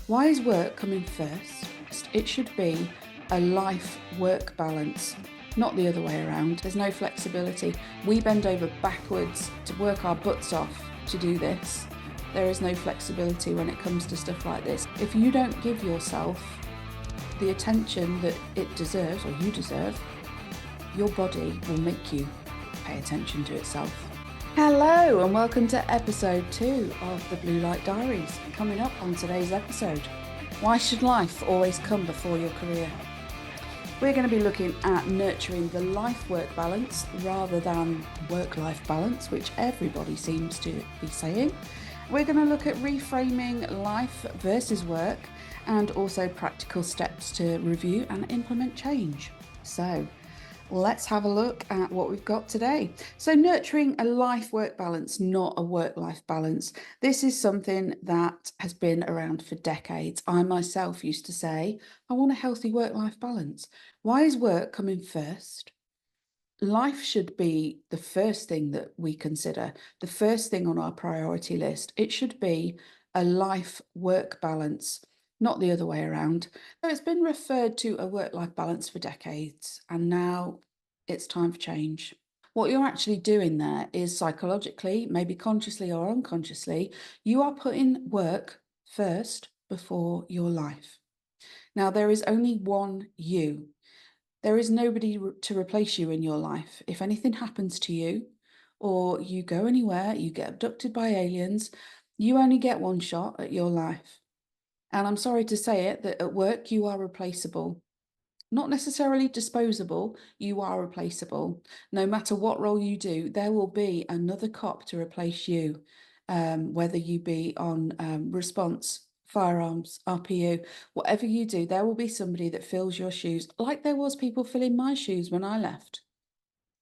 Why is work coming first? It should be a life-work balance, not the other way around. There's no flexibility. We bend over backwards to work our butts off to do this. There is no flexibility when it comes to stuff like this. If you don't give yourself the attention that it deserves, or you deserve, your body will make you pay attention to itself. Hello and welcome to episode 2 of the Blue Light Diaries. Coming up on today's episode, why should life always come before your career? We're going to be looking at nurturing the life-work balance rather than work-life balance, which everybody seems to be saying. We're going to look at reframing life versus work and also practical steps to review and implement change. So let's have a look at what we've got today. So nurturing a life-work balance, not a work-life balance. This is something that has been around for decades. I myself used to say, I want a healthy work-life balance. Why is work coming first? Life should be the first thing that we consider, the first thing on our priority list. It should be a life-work balance, not the other way around. So it's been referred to a work-life balance for decades, and now it's time for change. What you're actually doing there is psychologically, maybe consciously or unconsciously, you are putting work first before your life. Now, there is only one you. There is nobody to replace you in your life. If anything happens to you, or you go anywhere, you get abducted by aliens, you only get one shot at your life. And I'm sorry to say it, that at work you are replaceable. Not necessarily disposable, you are replaceable. No matter what role you do, there will be another cop to replace you, whether you be on response, firearms, RPU, whatever you do, there will be somebody that fills your shoes, like there was people filling my shoes when I left.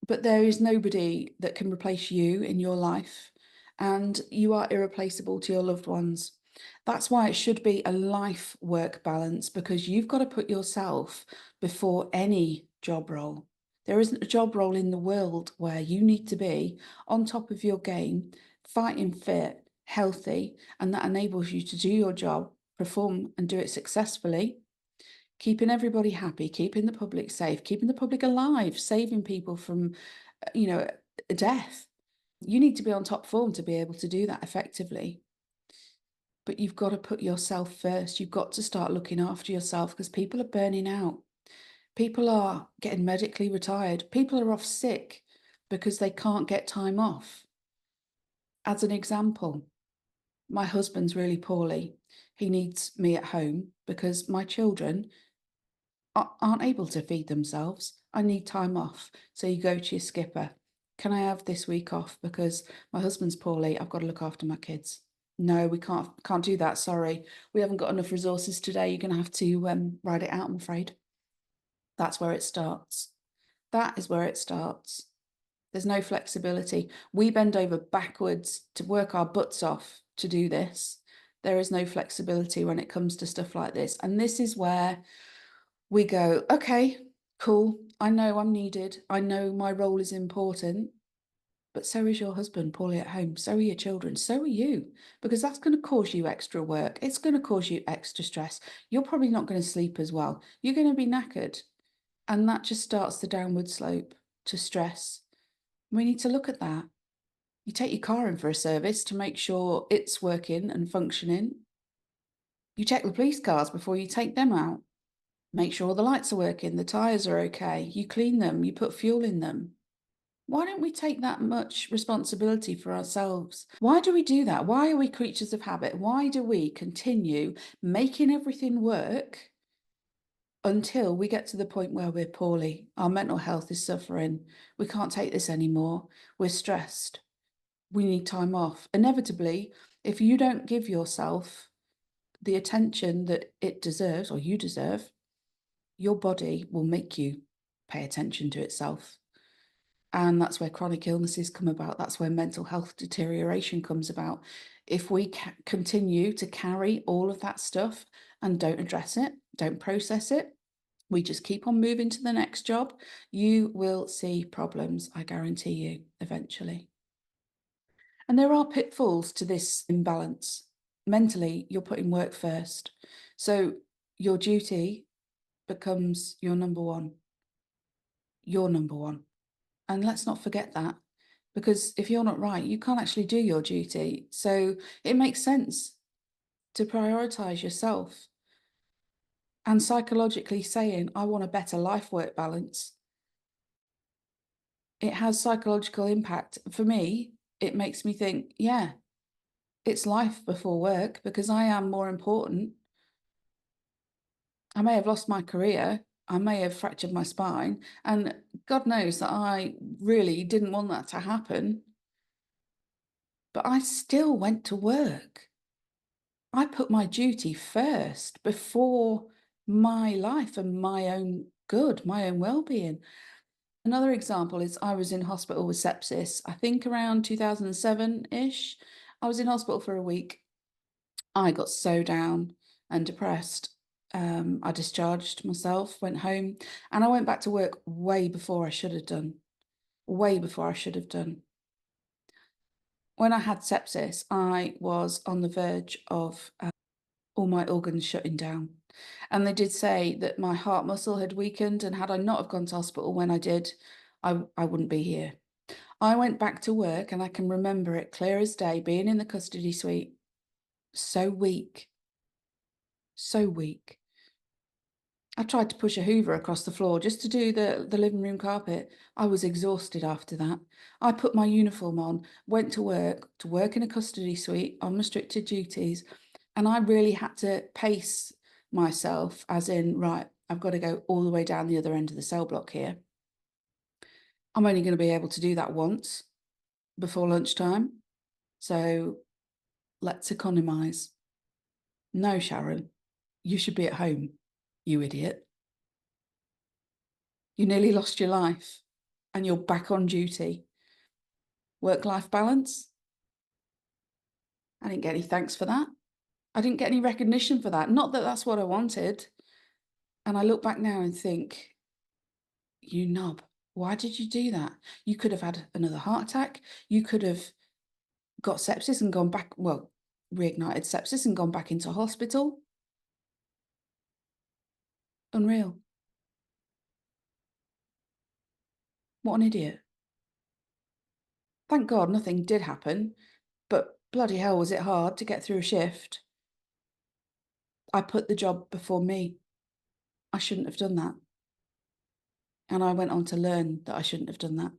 But there is nobody that can replace you in your life, and you are irreplaceable to your loved ones. That's why it should be a life-work balance, because you've got to put yourself before any job role. There isn't a job role in the world where you need to be on top of your game, fighting fit, healthy, and that enables you to do your job, perform and do it successfully, keeping everybody happy, keeping the public safe, keeping the public alive, saving people from, death. You need to be on top form to be able to do that effectively. But you've got to put yourself first. You've got to start looking after yourself, because people are burning out. People are getting medically retired. People are off sick because they can't get time off. As an example, my husband's really poorly. He needs me at home because my children aren't able to feed themselves. I need time off. So you go to your skipper. Can I have this week off because my husband's poorly? I've got to look after my kids. No, we can't do that. Sorry, we haven't got enough resources today. You're going to have to ride it out, I'm afraid. That's where it starts. That is where it starts. There's no flexibility. We bend over backwards to work our butts off to do this. There is no flexibility when it comes to stuff like this. And this is where we go, okay, cool. I know I'm needed. I know my role is important. But so is your husband poorly at home. So are your children. So are you. Because that's going to cause you extra work. It's going to cause you extra stress. You're probably not going to sleep as well. You're going to be knackered. And that just starts the downward slope to stress. We need to look at that. You take your car in for a service to make sure it's working and functioning. You check the police cars before you take them out. Make sure the lights are working, the tyres are okay. You clean them, you put fuel in them. Why don't we take that much responsibility for ourselves? Why do we do that? Why are we creatures of habit? Why do we continue making everything work until we get to the point where we're poorly? Our mental health is suffering. We can't take this anymore. We're stressed. We need time off. Inevitably, if you don't give yourself the attention that it deserves, or you deserve, your body will make you pay attention to itself. And that's where chronic illnesses come about. That's where mental health deterioration comes about. If we continue to carry all of that stuff and don't address it, don't process it, we just keep on moving to the next job, you will see problems, I guarantee you, eventually. And there are pitfalls to this imbalance. mentally, you're putting work first. So your duty becomes your number one. Your number one. And let's not forget that, because if you're not right, you can't actually do your duty. So it makes sense to prioritize yourself and psychologically saying, I want a better life work balance. It has psychological impact. For me, it makes me think, yeah, it's life before work because I am more important. I may have lost my career. I may have fractured my spine. And God knows that I really didn't want that to happen. But I still went to work. I put my duty first before my life and my own good, my own well-being. Another example is I was in hospital with sepsis, I think around 2007-ish. I was in hospital for a week. I got so down and depressed. I discharged myself, went home, and I went back to work way before I should have done. Way before I should have done. When I had sepsis, I was on the verge of all my organs shutting down. And they did say that my heart muscle had weakened, and had I not have gone to hospital when I did, I wouldn't be here. I went back to work, and I can remember it clear as day, being in the custody suite, so weak, so weak. I tried to push a Hoover across the floor just to do the living room carpet. I was exhausted after that. I put my uniform on, went to work in a custody suite on restricted duties, and I really had to pace myself, as in, right, I've got to go all the way down the other end of the cell block here. I'm only going to be able to do that once before lunchtime. So let's economise. No, Sharon, you should be at home, you idiot. You nearly lost your life and you're back on duty. Work-life balance? I didn't get any thanks for that. I didn't get any recognition for that. Not that that's what I wanted. And I look back now and think, you knob, why did you do that? You could have had another heart attack. You could have got sepsis and gone back, well, reignited sepsis and gone back into hospital. Unreal. What an idiot. Thank God nothing did happen, but bloody hell was it hard to get through a shift. I put the job before me. I shouldn't have done that. And I went on to learn that I shouldn't have done that.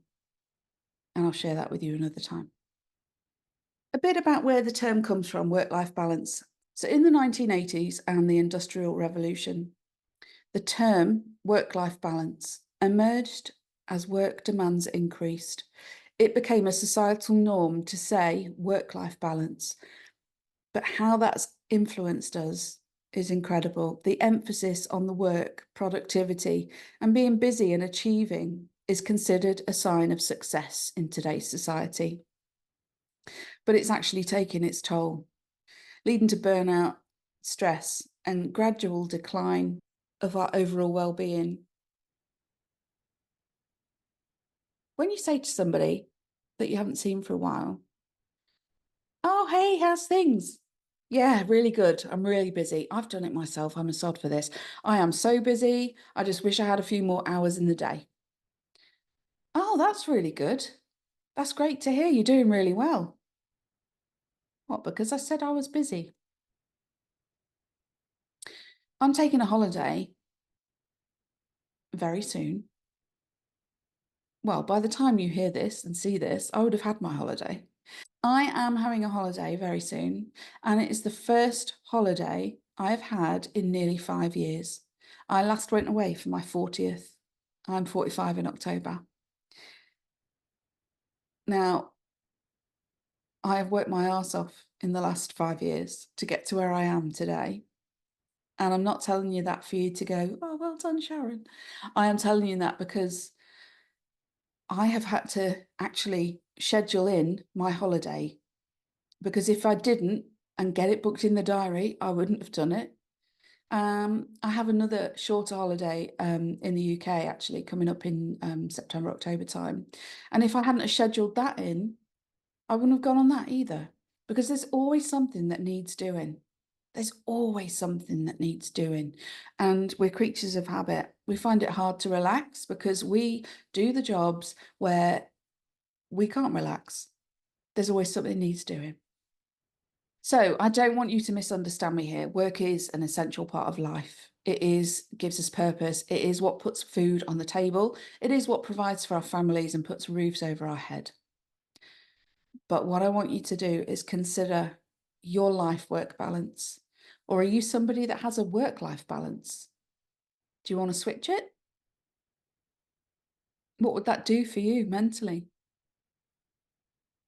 And I'll share that with you another time. A bit about where the term comes from, work-life balance. So in the 1980s and the Industrial Revolution, the term work-life balance emerged as work demands increased. It became a societal norm to say work-life balance. But how that's influenced us is incredible. The emphasis on the work, productivity, and being busy and achieving is considered a sign of success in today's society. But it's actually taking its toll, leading to burnout, stress, and gradual decline of our overall well-being. When you say to somebody that you haven't seen for a while, oh, hey, how's things? Yeah, really good. I'm really busy. I've done it myself. I'm a sod for this. I am so busy. I just wish I had a few more hours in the day. Oh, that's really good. That's great to hear. You're doing really well. What, because I said I was busy? I'm taking a holiday very soon. Well, by the time you hear this and see this, I would have had my holiday. I am having a holiday very soon, and it is the first holiday I've had in nearly 5 years. I last went away for my 40th. I'm 45 in October. Now, I have worked my arse off in the last 5 years to get to where I am today. And I'm not telling you that for you to go, oh, well done, Sharon. I am telling you that because I have had to actually schedule in my holiday, because if I didn't and get it booked in the diary, I wouldn't have done it. I have another shorter holiday in the UK actually coming up in September, October time. And if I hadn't have scheduled that in, I wouldn't have gone on that either. because there's always something that needs doing. There's always something that needs doing. And we're creatures of habit. We find it hard to relax because we do the jobs where we can't relax. There's always something that needs doing. So I don't want you to misunderstand me here. Work is an essential part of life. It gives us purpose. It is what puts food on the table. It is what provides for our families and puts roofs over our head. But what I want you to do is consider your life-work balance. Or are you somebody that has a work-life balance? Do you want to switch it? What would that do for you mentally?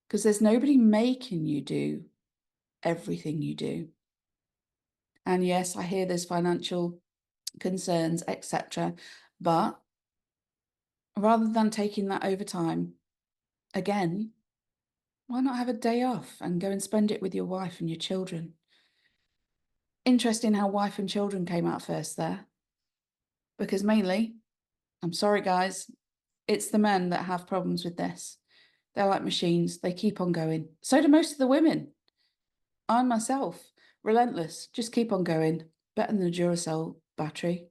Because there's nobody making you do everything you do. And yes, I hear there's financial concerns, etc. But rather than taking that overtime, again, why not have a day off and go and spend it with your wife and your children? Interesting how wife and children came out first there. Because mainly, I'm sorry guys, it's the men that have problems with this. They're like machines. They keep on going. So do most of the women. I myself, relentless, just keep on going. Better than a Duracell battery.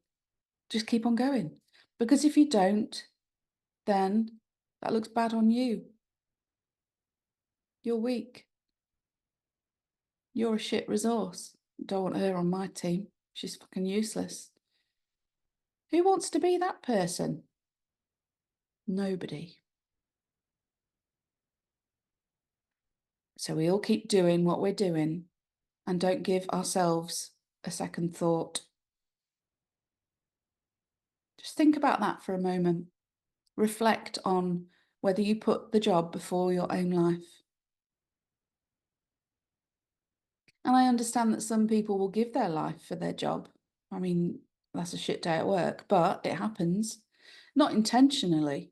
Just keep on going. Because if you don't, then that looks bad on you. You're weak. You're a shit resource. Don't want her on my team. She's fucking useless. Who wants to be that person? Nobody. So we all keep doing what we're doing and don't give ourselves a second thought. Just think about that for a moment. Reflect on whether you put the job before your own life. And I understand that some people will give their life for their job. I mean, that's a shit day at work, but it happens. Not intentionally.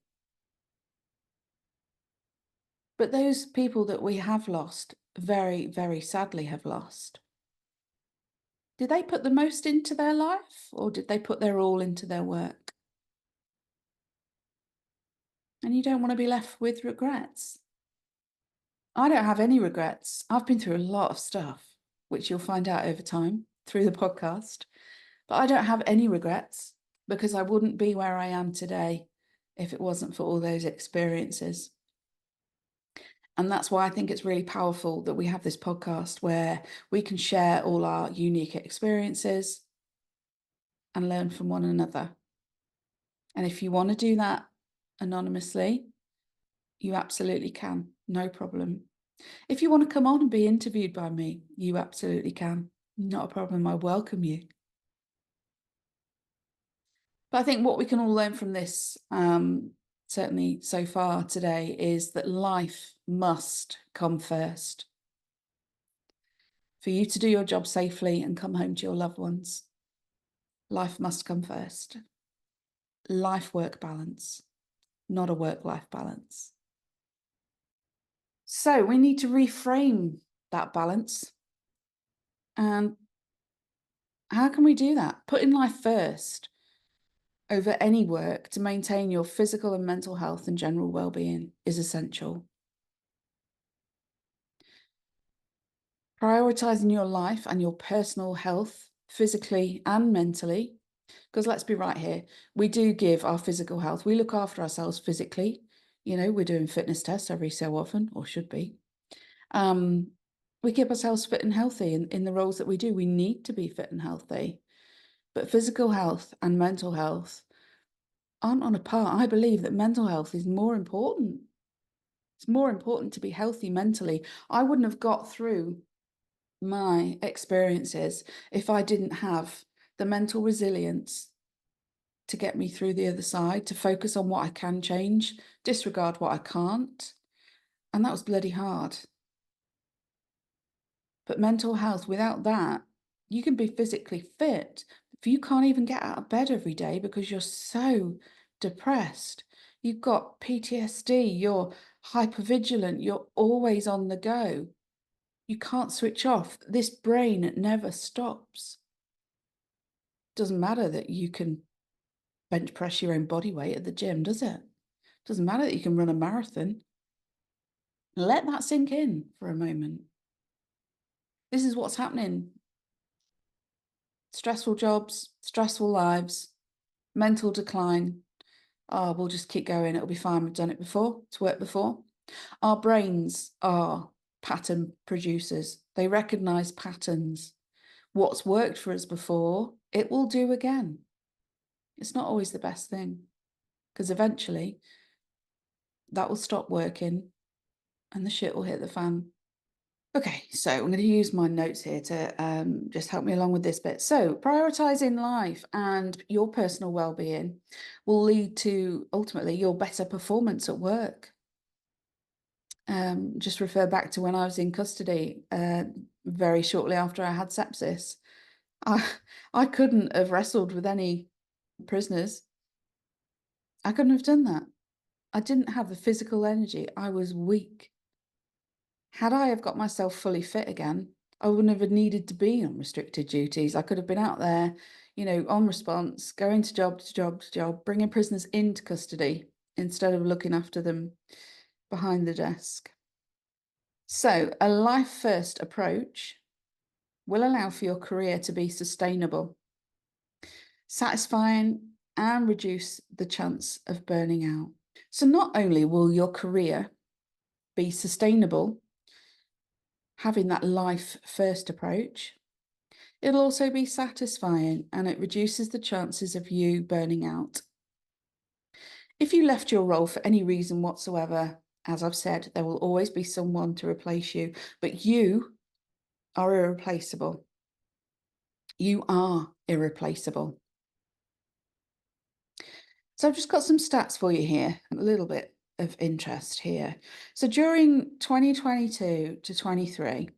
But those people that we have lost, very, very sadly have lost. Did they put the most into their life or did they put their all into their work? And you don't want to be left with regrets. I don't have any regrets. I've been through a lot of stuff, which you'll find out over time through the podcast. But I don't have any regrets because I wouldn't be where I am today if it wasn't for all those experiences. And that's why I think it's really powerful that we have this podcast where we can share all our unique experiences and learn from one another. And if you want to do that anonymously, you absolutely can, no problem. If you want to come on and be interviewed by me, you absolutely can. Not a problem. I welcome you. But I think what we can all learn from this, certainly so far today, is that life must come first. For you to do your job safely and come home to your loved ones, life must come first. Life-work balance, not a work-life balance. So we need to reframe that balance. And how can we do that? Putting life first over any work to maintain your physical and mental health and general well-being is essential. Prioritizing your life and your personal health, physically and mentally, because let's be right here, we do give our physical health, we look after ourselves physically. You know, we're doing fitness tests every so often, or should be. We keep ourselves fit and healthy in the roles that we do. We need to be fit and healthy. But physical health and mental health aren't on a par. I believe that mental health is more important. It's more important to be healthy mentally. I wouldn't have got through my experiences if I didn't have the mental resilience to get me through the other side, to focus on what I can change, disregard what I can't. And that was bloody hard. But mental health, without that, you can be physically fit. If you can't even get out of bed every day because you're so depressed, you've got PTSD, you're hypervigilant, you're always on the go. You can't switch off. This brain never stops. Doesn't matter that you can bench press your own body weight at the gym, does it? Doesn't matter that you can run a marathon. Let that sink in for a moment. This is what's happening. Stressful jobs, stressful lives, mental decline. Oh, we'll just keep going. It'll be fine. We've done it before. It's worked before. Our brains are pattern producers. They recognize patterns. What's worked for us before, it will do again. It's not always the best thing, because eventually that will stop working and the shit will hit the fan. Okay, so I'm going to use my notes here to just help me along with this bit. So prioritizing life and your personal well-being will lead to ultimately your better performance at work. Just refer back to when I was in custody very shortly after I had sepsis. I couldn't have wrestled with any prisoners. I couldn't have done that. I didn't have the physical energy. I was weak. Had I have got myself fully fit again, I wouldn't have needed to be on restricted duties. I could have been out there, on response, going to job to job to job, bringing prisoners into custody instead of looking after them behind the desk. So a life first approach will allow for your career to be sustainable, satisfying, and reduce the chance of burning out. So not only will your career be sustainable, having that life first approach, it'll also be satisfying, and it reduces the chances of you burning out. If you left your role for any reason whatsoever, as I've said, there will always be someone to replace you, but you are irreplaceable. You are irreplaceable. So I've just got some stats for you here, a little bit of interest here. So during 2022 to 23,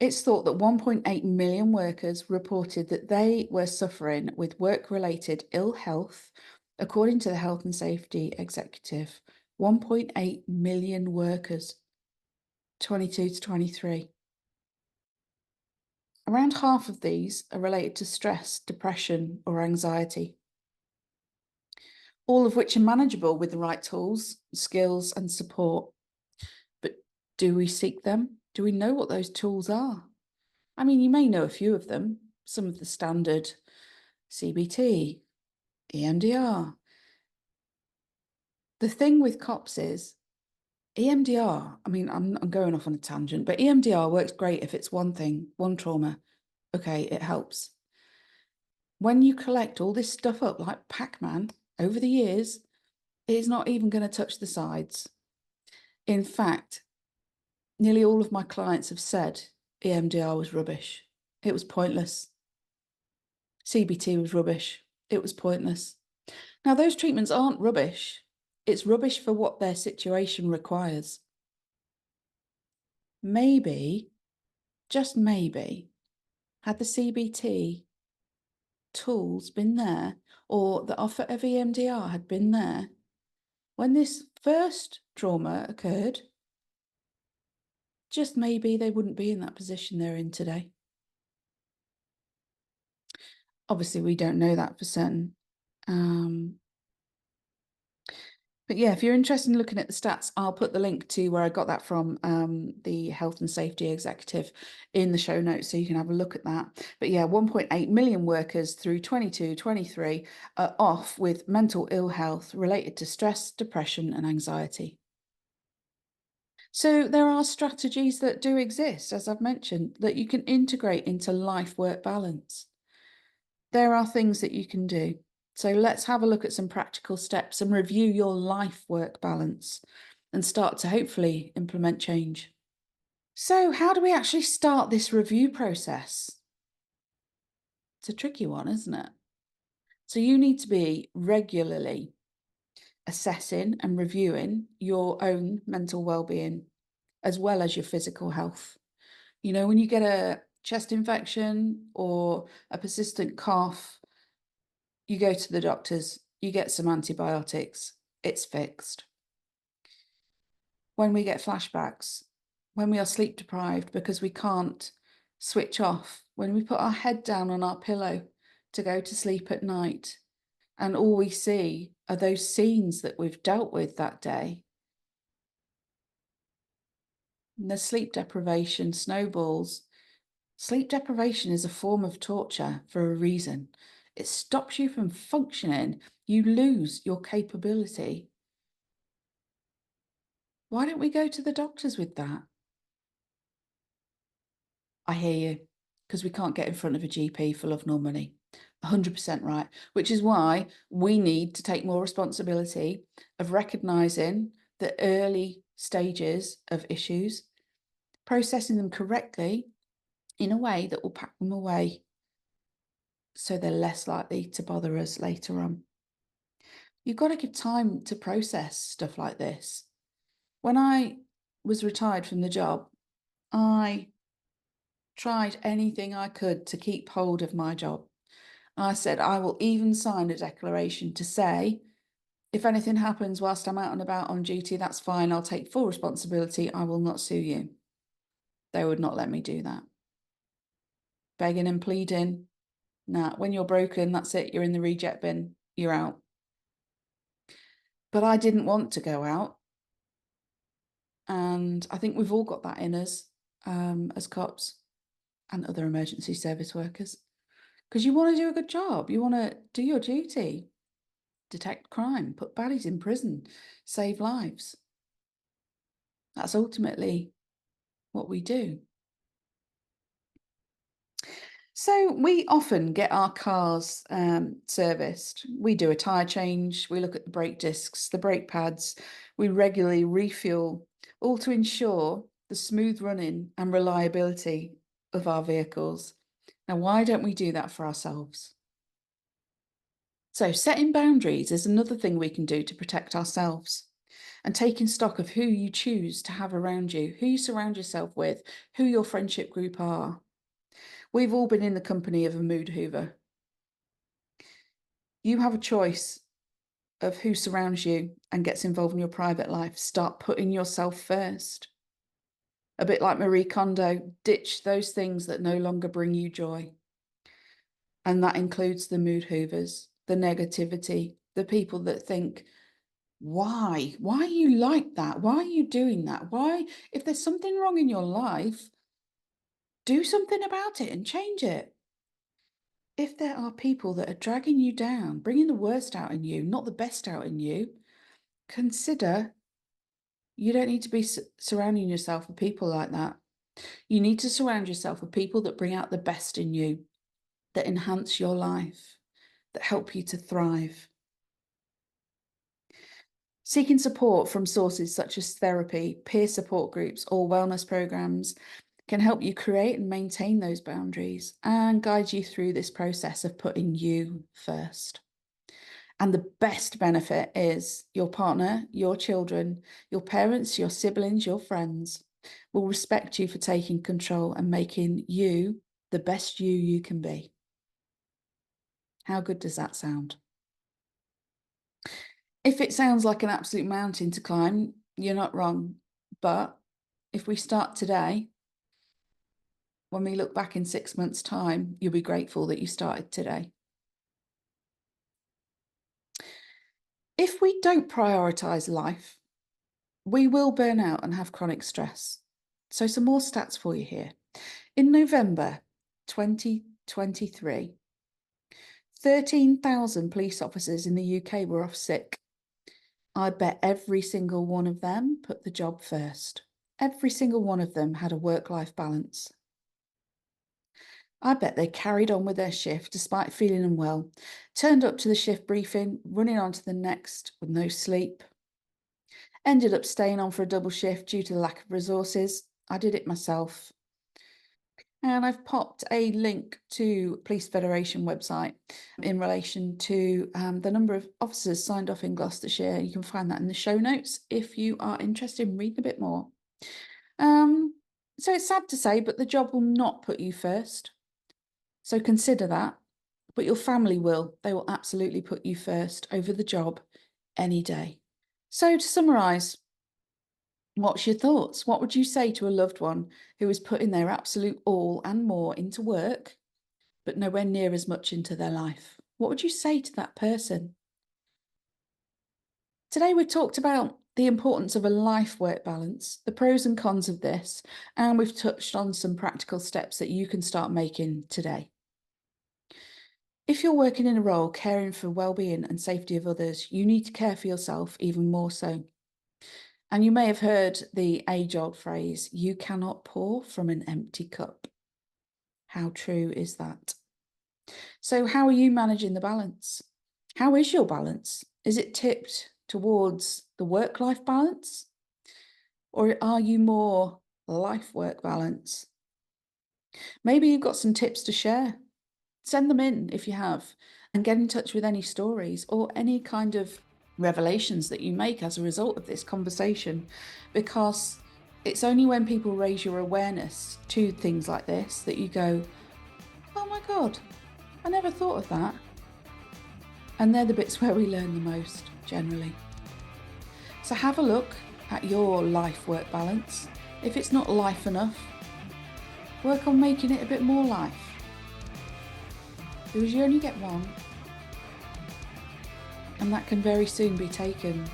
it's thought that 1.8 million workers reported that they were suffering with work-related ill health, according to the Health and Safety Executive. 1.8 million workers, 22 to 23. Around half of these are related to stress, depression, or anxiety, all of which are manageable with the right tools, skills, and support. But do we seek them? Do we know what those tools are? I mean, you may know a few of them, some of the standard CBT, EMDR. The thing with COPS is EMDR, I mean, I'm going off on a tangent, but EMDR works great if it's one thing, one trauma. Okay, it helps. When you collect all this stuff up like Pac-Man over the years, it's not even going to touch the sides. In fact, nearly all of my clients have said EMDR was rubbish. It was pointless. CBT was rubbish. It was pointless. Now, those treatments aren't rubbish. It's rubbish for what their situation requires. Maybe, just maybe, had the CBT tools been there, or the offer of EMDR had been there, when this first trauma occurred, just maybe they wouldn't be in that position they're in today. Obviously, we don't know that for certain. But yeah, if you're interested in looking at the stats, I'll put the link to where I got that from, the Health and Safety Executive, in the show notes, so you can have a look at that. But yeah, 1.8 million workers through 22-23 are off with mental ill health related to stress, depression, and anxiety. So there are strategies that do exist, as I've mentioned, that you can integrate into life-work balance. There are things that you can do. So let's have a look at some practical steps and review your life-work balance and start to hopefully implement change. So how do we actually start this review process? It's a tricky one, isn't it? So you need to be regularly assessing and reviewing your own mental well-being as well as your physical health. You know, when you get a chest infection or a persistent cough, you go to the doctors, you get some antibiotics, it's fixed. When we get flashbacks, when we are sleep deprived because we can't switch off, when we put our head down on our pillow to go to sleep at night, and all we see are those scenes that we've dealt with that day, and the sleep deprivation snowballs. Sleep deprivation is a form of torture for a reason. It stops you from functioning. You lose your capability. Why don't we go to the doctors with that? I hear you, because we can't get in front of a GP for love nor money. 100% right, which is why we need to take more responsibility of recognising the early stages of issues, processing them correctly in a way that will pack them away so they're less likely to bother us later on. You've got to give time to process stuff like this. When I was retired from the job, I tried anything I could to keep hold of my job. I said, I will even sign a declaration to say, if anything happens whilst I'm out and about on duty, that's fine. I'll take full responsibility. I will not sue you. They would not let me do that. Begging and pleading. Nah, when you're broken, that's it. You're in the reject bin. You're out. But I didn't want to go out. And I think we've all got that in us as cops and other emergency service workers. Because you want to do a good job. You want to do your duty. Detect crime, put baddies in prison, save lives. That's ultimately what we do. So we often get our cars serviced. We do a tyre change, we look at the brake discs, the brake pads, we regularly refuel, all to ensure the smooth running and reliability of our vehicles. Now, why don't we do that for ourselves? So setting boundaries is another thing we can do to protect ourselves, and taking stock of who you choose to have around you, who you surround yourself with, who your friendship group are. We've all been in the company of a mood hoover. You have a choice of who surrounds you and gets involved in your private life. Start putting yourself first. A bit like Marie Kondo, ditch those things that no longer bring you joy. And that includes the mood hoovers, the negativity, the people that think, why? Why are you like that? Why are you doing that? Why? If there's something wrong in your life, do something about it and change it. If there are people that are dragging you down, bringing the worst out in you, not the best out in you, consider you don't need to be surrounding yourself with people like that. You need to surround yourself with people that bring out the best in you, that enhance your life, that help you to thrive. Seeking support from sources such as therapy, peer support groups, or wellness programs can help you create and maintain those boundaries and guide you through this process of putting you first. And the best benefit is your partner, your children, your parents, your siblings, your friends will respect you for taking control and making you the best you can be. How good does that sound? If it sounds like an absolute mountain to climb, you're not wrong. But if we start today, when we look back in 6 months' time, you'll be grateful that you started today. If we don't prioritise life, we will burn out and have chronic stress. So some more stats for you here. In November 2023, 13,000 police officers in the UK were off sick. I bet every single one of them put the job first. Every single one of them had a work-life balance. I bet they carried on with their shift despite feeling unwell, turned up to the shift briefing, running on to the next with no sleep, ended up staying on for a double shift due to the lack of resources. I did it myself. And I've popped a link to Police Federation website in relation to the number of officers signed off in Gloucestershire. You can find that in the show notes if you are interested in reading a bit more. So it's sad to say, but the job will not put you first. So consider that, but your family will. They will absolutely put you first over the job any day. So to summarise, what's your thoughts? What would you say to a loved one who is putting their absolute all and more into work, but nowhere near as much into their life? What would you say to that person? Today we talked about the importance of a life-work balance, the pros and cons of this, and we've touched on some practical steps that you can start making today. If you're working in a role caring for well-being and safety of others, you need to care for yourself even more so. And you may have heard the age-old phrase, you cannot pour from an empty cup. How true is that? So how are you managing the balance? How is your balance? Is it tipped towards the work-life balance? Or are you more life-work balance? Maybe you've got some tips to share. Send them in if you have, and get in touch with any stories or any kind of revelations that you make as a result of this conversation, because it's only when people raise your awareness to things like this that you go, oh my God, I never thought of that. And they're the bits where we learn the most, generally. So have a look at your life-work balance. If it's not life enough, work on making it a bit more life. Because you only get one, and that can very soon be taken.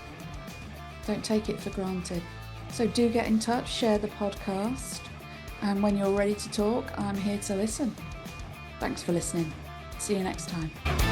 Don't take it for granted. So do get in touch, share the podcast, and when you're ready to talk, I'm here to listen. Thanks for listening. See you next time.